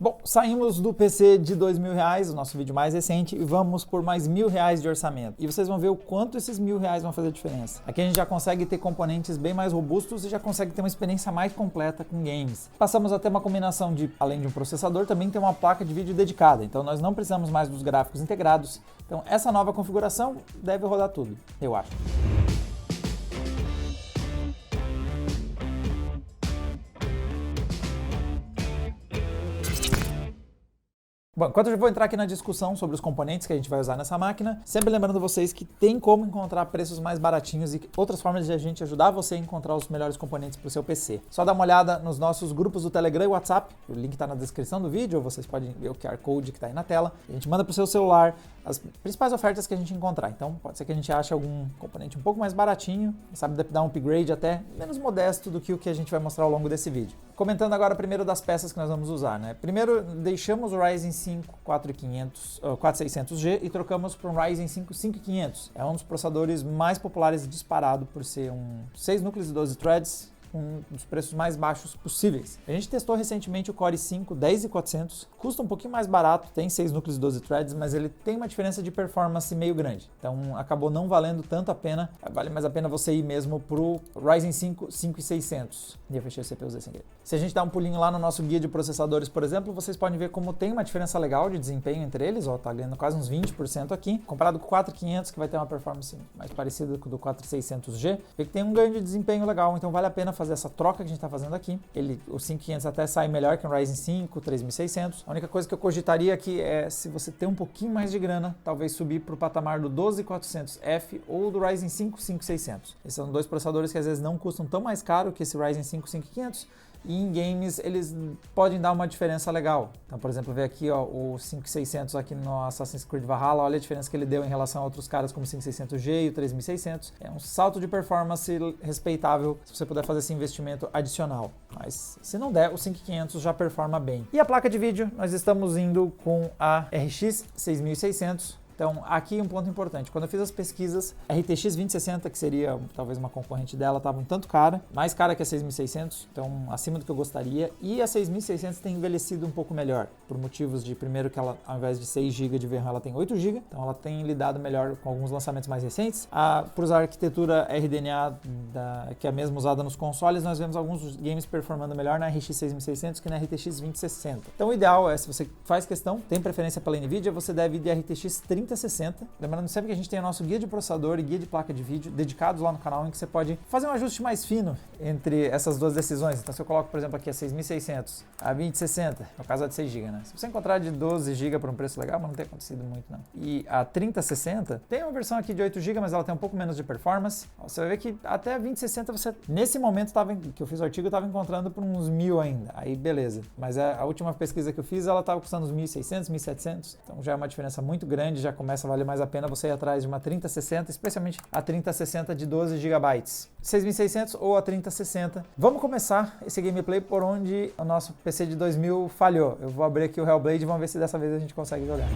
Bom, saímos do PC de R$2.000, o nosso vídeo mais recente, e vamos por mais R$1.000 de orçamento. E vocês vão ver o quanto esses R$1.000 vão fazer diferença. Aqui a gente já consegue ter componentes bem mais robustos e já consegue ter uma experiência mais completa com games. Passamos a ter uma combinação de, além de um processador, também tem uma placa de vídeo dedicada. Então nós não precisamos mais dos gráficos integrados. Então essa nova configuração deve rodar tudo, eu acho. Bom, enquanto eu vou entrar aqui na discussão sobre os componentes que a gente vai usar nessa máquina, sempre lembrando vocês que tem como encontrar preços mais baratinhos e outras formas de a gente ajudar você a encontrar os melhores componentes para o seu PC. Só dá uma olhada nos nossos grupos do Telegram e WhatsApp, o link está na descrição do vídeo, ou vocês podem ver o QR Code que está aí na tela. A gente manda para o seu celular as principais ofertas que a gente encontrar. Então pode ser que a gente ache algum componente um pouco mais baratinho, sabe, dar um upgrade até menos modesto do que o que a gente vai mostrar ao longo desse vídeo. Comentando agora primeiro das peças que nós vamos usar, né? Primeiro deixamos o Ryzen 5 4600G e trocamos para um Ryzen 5 5500. É um dos processadores mais populares disparado por ser um 6 núcleos e 12 threads, um dos preços mais baixos possíveis. A gente testou recentemente o Core i5 10400, custa um pouquinho mais barato, tem 6 núcleos e 12 threads, mas ele tem uma diferença de performance meio grande. Então acabou não valendo tanto a pena, vale mais a pena você ir mesmo pro Ryzen 5 5600. E eu fechei o CPU sem querer. Se a gente dá um pulinho lá no nosso guia de processadores, por exemplo, vocês podem ver como tem uma diferença legal de desempenho entre eles, ó, tá ganhando quase uns 20% aqui, comparado com o 4500, que vai ter uma performance mais parecida com o do 4600G, vê que tem um ganho de desempenho legal, então vale a pena fazer essa troca que a gente está fazendo aqui. O 5500 até sai melhor que o Ryzen 5 3600. A única coisa que eu cogitaria aqui é, se você tem um pouquinho mais de grana, talvez subir para o patamar do 12400F ou do Ryzen 5 5600. Esses são dois processadores que às vezes não custam tão mais caro que esse Ryzen 5 5500. E em games eles podem dar uma diferença legal. Então, por exemplo, ver aqui ó, o 5600 aqui no Assassin's Creed Valhalla, olha a diferença que ele deu em relação a outros caras como o 5600G e o 3600. É um salto de performance respeitável se você puder fazer esse investimento adicional. Mas se não der, o 5500 já performa bem. E a placa de vídeo, nós estamos indo com a RX 6600. Então, aqui um ponto importante, quando eu fiz as pesquisas, a RTX 2060, que seria talvez uma concorrente dela, estava um tanto cara, mais cara que a 6600, então acima do que eu gostaria, e a 6600 tem envelhecido um pouco melhor, por motivos de, primeiro, que ela, ao invés de 6 GB de VRAM, ela tem 8 GB, então ela tem lidado melhor com alguns lançamentos mais recentes. Por usar a arquitetura RDNA, que é a mesma usada nos consoles, nós vemos alguns games performando melhor na RX 6600 que na RTX 2060. Então, o ideal é, se você faz questão, tem preferência pela NVIDIA, você deve ir de RTX 3060. Lembrando sempre que a gente tem o nosso guia de processador e guia de placa de vídeo dedicados lá no canal, em que você pode fazer um ajuste mais fino entre essas duas decisões. Então, se eu coloco, por exemplo, aqui a 6600, a 2060, no caso a de 6 GB, né? Se você encontrar de 12 GB por um preço legal, mas não tem acontecido muito não. E a 3060, tem uma versão aqui de 8 GB, mas ela tem um pouco menos de performance. Você vai ver que até a 2060 você, nesse momento que eu fiz o artigo, eu estava encontrando por uns 1.000 ainda. Aí beleza. Mas a última pesquisa que eu fiz, ela estava custando uns 1.600, 1.700. Então já é uma diferença muito grande, já começa a valer mais a pena você ir atrás de uma 3060, especialmente a 3060 de 12 GB. 6600 ou a 3060. Vamos começar esse gameplay por onde o nosso PC de 2000 falhou. Eu vou abrir aqui o Hellblade e vamos ver se dessa vez a gente consegue jogar.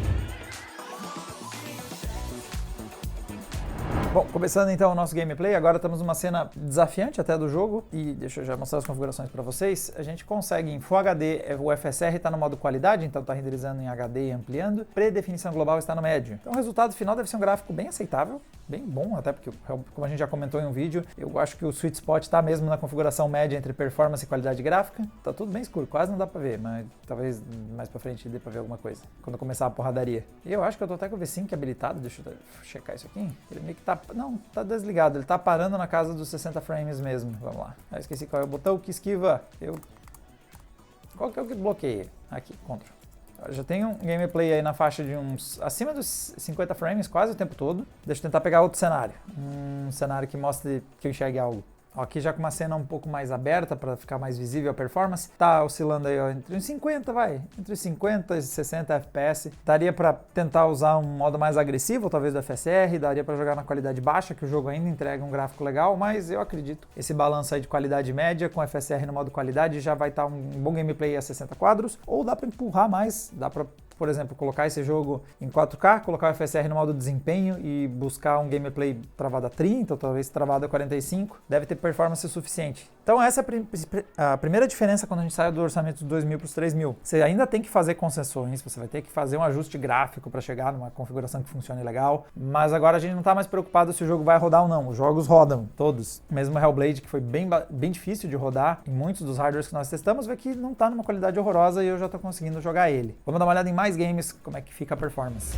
Bom, começando então o nosso gameplay, agora estamos numa cena desafiante até do jogo e deixa eu já mostrar as configurações para vocês. A gente consegue em Full HD, o FSR está no modo qualidade, então está renderizando em HD e ampliando. Predefinição global está no médio. Então o resultado final deve ser um gráfico bem aceitável, bem bom até, porque como a gente já comentou em um vídeo, eu acho que o sweet spot está mesmo na configuração média entre performance e qualidade gráfica. Tá tudo bem escuro, quase não dá para ver, mas talvez mais para frente dê para ver alguma coisa, quando começar a porradaria. E eu acho que eu tô até com o V-Sync habilitado, deixa eu checar isso aqui. Ele meio que tá... Não, tá desligado, ele tá parando na casa dos 60 frames mesmo. Vamos lá. Eu esqueci qual é o botão que esquiva. Qual que é o que bloqueia? Aqui, Ctrl. Eu já tenho um gameplay aí na faixa de uns... acima dos 50 frames quase o tempo todo. Deixa eu tentar pegar outro cenário. Um cenário que mostre que eu enxergue algo. Aqui já com uma cena um pouco mais aberta para ficar mais visível a performance. Tá oscilando aí ó, entre os 50, entre os 50 e 60 FPS. Daria para tentar usar um modo mais agressivo, talvez do FSR, daria para jogar na qualidade baixa, que o jogo ainda entrega um gráfico legal, mas eu acredito esse balanço aí de qualidade média com FSR no modo qualidade já vai estar um bom gameplay a 60 quadros, ou dá para empurrar mais, dá para por exemplo, colocar esse jogo em 4K, colocar o FSR no modo desempenho e buscar um gameplay travado a 30 ou talvez travado a 45, deve ter performance suficiente. Então essa é a primeira diferença quando a gente sai do orçamento dos 2.000 para os 3.000. Você ainda tem que fazer concessões, você vai ter que fazer um ajuste gráfico para chegar numa configuração que funcione legal, mas agora a gente não está mais preocupado se o jogo vai rodar ou não. Os jogos rodam, todos. Mesmo Hellblade, que foi bem difícil de rodar em muitos dos hardwares que nós testamos, vê que não está numa qualidade horrorosa e eu já estou conseguindo jogar ele. Vamos dar uma olhada em mais games, como é que fica a performance.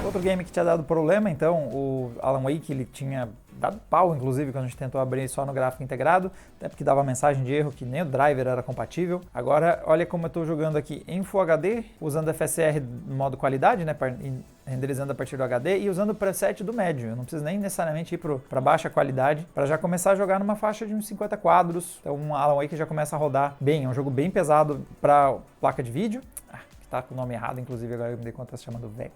Outro game que tinha dado problema, então, o Alan Wake, ele tinha dado pau, inclusive, quando a gente tentou abrir só no gráfico integrado, até porque dava mensagem de erro que nem o driver era compatível. Agora, olha como eu estou jogando aqui em Full HD, usando FSR no modo qualidade, né, renderizando a partir do HD e usando o preset do médio. Eu não preciso nem necessariamente ir para baixa qualidade para já começar a jogar numa faixa de uns 50 quadros. Então, um Alan Wake já começa a rodar bem. É um jogo bem pesado para placa de vídeo. Tá com o nome errado, inclusive agora eu me dei conta, tá se chamando Vega.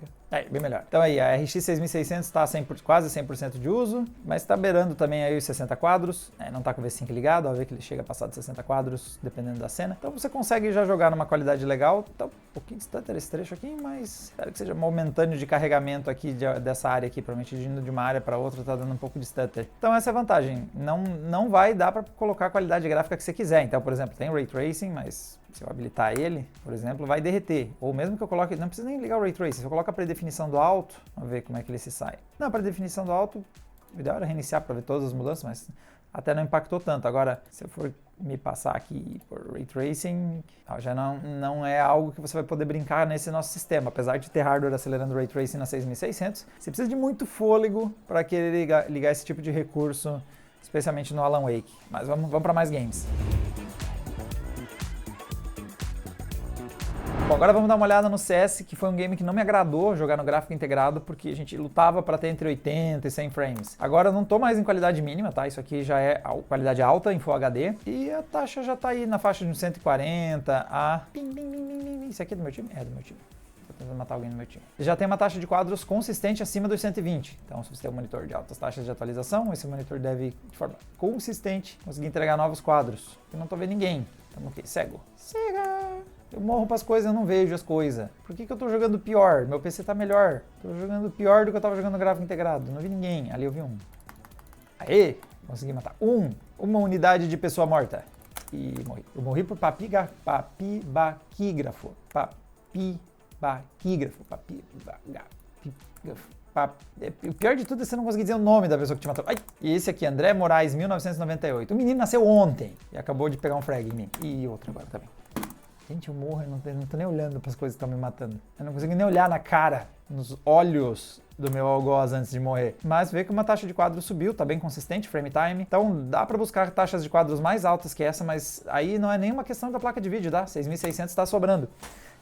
Bem melhor. Então aí, a RX 6600 está quase 100% de uso, mas está beirando também aí os 60 quadros. Não tá com o V5 ligado, ó, ver que ele chega a passar de 60 quadros, dependendo da cena. Então você consegue já jogar numa qualidade legal. Tá um pouquinho de stutter esse trecho aqui, mas espero que seja momentâneo de carregamento aqui dessa área aqui, provavelmente indo de uma área para outra, tá dando um pouco de stutter. Então essa é a vantagem. Não vai dar para colocar a qualidade gráfica que você quiser. Então, por exemplo, tem Ray Tracing, mas se eu habilitar ele, por exemplo, vai derreter. Ou mesmo que eu coloque, não precisa nem ligar o Ray Tracing, se eu coloco a predefinição do alto, vamos ver como é que ele se sai. Não, a predefinição do alto, o ideal era reiniciar para ver todas as mudanças, mas até não impactou tanto. Agora, se eu for me passar aqui por Ray Tracing, já não é algo que você vai poder brincar nesse nosso sistema. Apesar de ter hardware acelerando Ray Tracing na 6600, você precisa de muito fôlego para querer ligar esse tipo de recurso, especialmente no Alan Wake. Mas vamos para mais games. Bom, agora vamos dar uma olhada no CS, que foi um game que não me agradou jogar no gráfico integrado, porque a gente lutava para ter entre 80 e 100 frames. Agora eu não tô mais em qualidade mínima, tá? Isso aqui já é qualidade alta em Full HD, e a taxa já tá aí na faixa de uns 140 a... Isso aqui é do meu time? É do meu time. Tô tentando matar alguém no meu time. Já tem uma taxa de quadros consistente acima dos 120. Então, se você tem um monitor de altas taxas de atualização, esse monitor deve, de forma consistente, conseguir entregar novos quadros. Eu não tô vendo ninguém. Estamos aqui, cego. Cega! Eu morro pras coisas, eu não vejo as coisas. Por que eu tô jogando pior? Meu PC tá melhor. Tô jogando pior do que eu tava jogando no gráfico integrado. Não vi ninguém. Ali eu vi um. Aê! Consegui matar uma unidade de pessoa morta. E morri. Eu morri por papibaquígrafo. O pior de tudo é você não conseguir dizer o nome da pessoa que te matou. Ai, e esse aqui, André Moraes, 1998. O menino nasceu ontem e acabou de pegar um frag em mim. E outro agora também. Gente, eu morro, eu não tô nem olhando para as coisas que estão me matando. Eu não consigo nem olhar na cara, nos olhos do meu algoz antes de morrer. Mas vê que uma taxa de quadro subiu, tá bem consistente, frame time. Então dá para buscar taxas de quadros mais altas que essa, mas aí não é nenhuma questão da placa de vídeo, tá? 6600 está sobrando.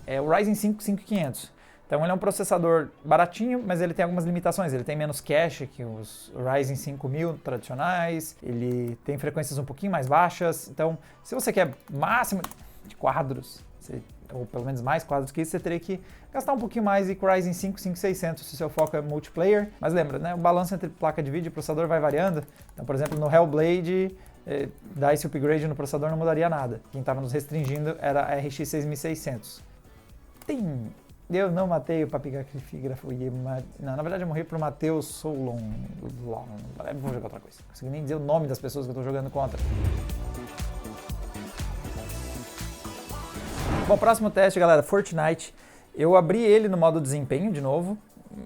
É o Ryzen 5 5500. Então ele é um processador baratinho, mas ele tem algumas limitações. Ele tem menos cache que os Ryzen 5000 tradicionais, ele tem frequências um pouquinho mais baixas. Então, se você quer máximo de quadros, ou pelo menos mais quadros que isso, você teria que gastar um pouquinho mais e com o Ryzen 5 5600 se o seu foco é multiplayer. Mas lembra, né? O balanço entre placa de vídeo e processador vai variando. Então, por exemplo, no Hellblade, dar esse upgrade no processador não mudaria nada. Quem estava nos restringindo era a RX 6600. Eu não matei o papigaquígrafo, não, na verdade eu morri pro Matheus Solon. Vou jogar outra coisa. Não consigo nem dizer o nome das pessoas que eu tô jogando contra. Bom, próximo teste, galera, Fortnite. Eu abri ele no modo desempenho de novo,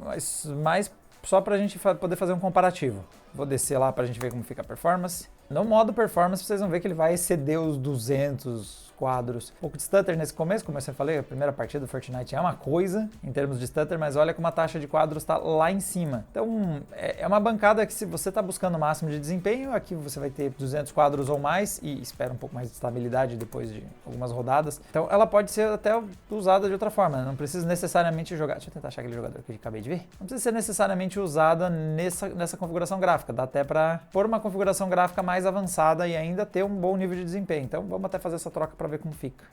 mas mais só pra gente poder fazer um comparativo. Vou descer lá pra gente ver como fica a performance. No modo performance, vocês vão ver que ele vai exceder os 200 quadros. Um pouco de stutter nesse começo, como eu sempre falei, a primeira partida do Fortnite é uma coisa em termos de stutter, mas olha como a taxa de quadros está lá em cima. Então, é uma bancada que se você está buscando o máximo de desempenho, aqui você vai ter 200 quadros ou mais e espera um pouco mais de estabilidade depois de algumas rodadas. Então, ela pode ser até usada de outra forma, não precisa necessariamente jogar... Deixa eu tentar achar aquele jogador que eu acabei de ver. Não precisa ser necessariamente usada nessa configuração gráfica, dá até para pôr uma configuração gráfica mais avançada e ainda ter um bom nível de desempenho. Então, vamos até fazer essa troca para ver como fica.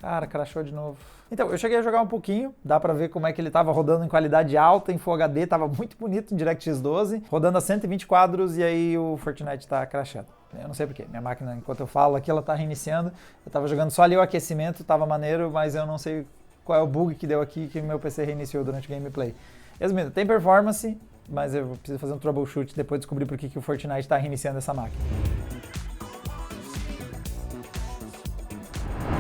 Cara, crashou de novo. Então, eu cheguei a jogar um pouquinho, dá pra ver como é que ele tava rodando em qualidade alta, em Full HD, tava muito bonito em DirectX 12, rodando a 120 quadros e aí o Fortnite tá crashando. Eu não sei porquê. Minha máquina, enquanto eu falo aqui, ela tá reiniciando. Eu tava jogando só ali o aquecimento, tava maneiro, mas eu não sei qual é o bug que deu aqui que meu PC reiniciou durante o gameplay. Resumindo, tem performance, mas eu preciso fazer um troubleshoot depois de descobrir por que o Fortnite está reiniciando essa máquina.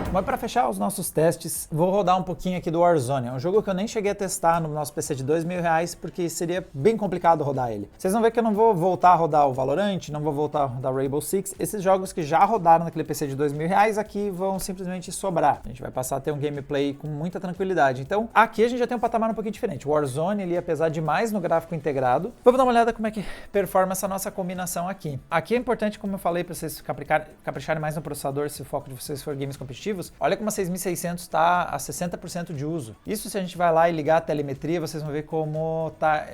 Mas para fechar os nossos testes, vou rodar um pouquinho aqui do Warzone. É um jogo que eu nem cheguei a testar no nosso PC de R$2.000, porque seria bem complicado rodar ele. Vocês vão ver que eu não vou voltar a rodar o Valorant, não vou voltar a rodar o Rainbow Six. Esses jogos que já rodaram naquele PC de R$2.000 aqui vão simplesmente sobrar. A gente vai passar a ter um gameplay com muita tranquilidade. Então, aqui a gente já tem um patamar um pouquinho diferente. O Warzone, ele ia pesar demais no gráfico integrado. Vamos dar uma olhada como é que performa essa nossa combinação aqui. Aqui é importante, como eu falei, para vocês capricharem mais no processador, se o foco de vocês for games competitivos. Olha como a 6600 está a 60% de uso. Isso, se a gente vai lá e ligar a telemetria, vocês vão ver como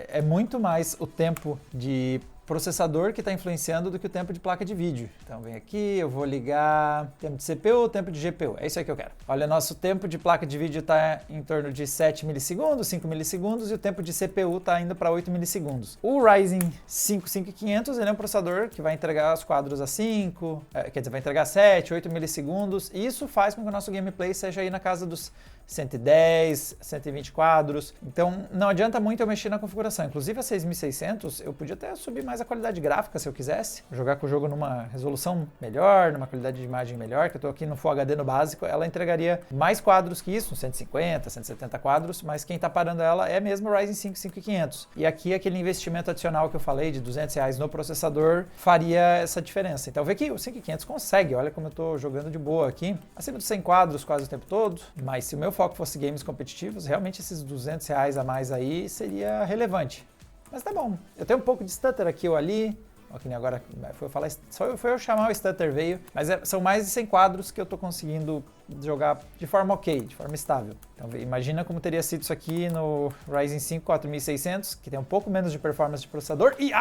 é muito mais o tempo de processador que está influenciando do que o tempo de placa de vídeo. Então vem aqui, eu vou ligar tempo de CPU ou tempo de GPU. É isso aí que eu quero. Olha, nosso tempo de placa de vídeo está em torno de 7 milissegundos, 5 milissegundos e o tempo de CPU está indo para 8 milissegundos. O Ryzen 5 5500 ele é um processador que vai entregar os quadros a 5, quer dizer, vai entregar 7, 8 milissegundos e isso faz com que o nosso gameplay seja aí na casa dos 110, 120 quadros. Então não adianta muito eu mexer na configuração. Inclusive a 6600 eu podia até subir mais a qualidade gráfica se eu quisesse. Jogar com o jogo numa resolução melhor, numa qualidade de imagem melhor, que eu estou aqui no Full HD no básico, ela entregaria mais quadros que isso, 150, 170 quadros, mas quem está parando ela é mesmo o Ryzen 5 5500. E aqui aquele investimento adicional que eu falei de R$200 no processador faria essa diferença. Então vê que o 5500 consegue, olha como eu estou jogando de boa aqui, acima dos 100 quadros quase o tempo todo, mas se o meu foco fosse games competitivos, realmente esses R$200 a mais aí seria relevante. Mas tá bom, eu tenho um pouco de stutter aqui ou ali, que nem agora foi eu chamar o stutter veio, mas são mais de 100 quadros que eu tô conseguindo jogar de forma ok, de forma estável. Então imagina como teria sido isso aqui no Ryzen 5 4600, que tem um pouco menos de performance de processador e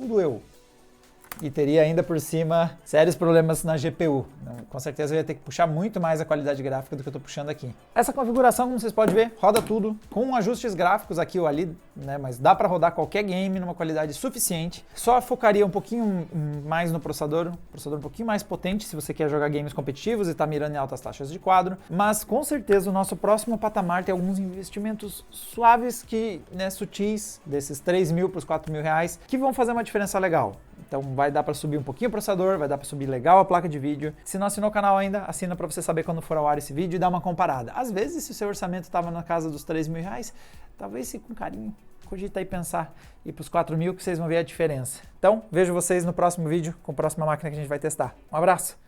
doeu! E teria ainda por cima sérios problemas na GPU. Com certeza eu ia ter que puxar muito mais a qualidade gráfica do que eu estou puxando aqui. Essa configuração, como vocês podem ver, roda tudo com ajustes gráficos aqui ou ali, né? Mas dá para rodar qualquer game numa qualidade suficiente. Só focaria um pouquinho mais no processador um pouquinho mais potente se você quer jogar games competitivos e está mirando em altas taxas de quadro. Mas com certeza o nosso próximo patamar tem alguns investimentos suaves que, né, sutis, desses 3.000 para os 4.000 reais, que vão fazer uma diferença legal. Então vai dar para subir um pouquinho o processador, vai dar para subir legal a placa de vídeo. Se não assinou o canal ainda, assina para você saber quando for ao ar esse vídeo e dar uma comparada. Às vezes, se o seu orçamento estava na casa dos 3.000 reais, talvez se com carinho cogita aí pensar ir para os 4.000 que vocês vão ver a diferença. Então, vejo vocês no próximo vídeo com a próxima máquina que a gente vai testar. Um abraço!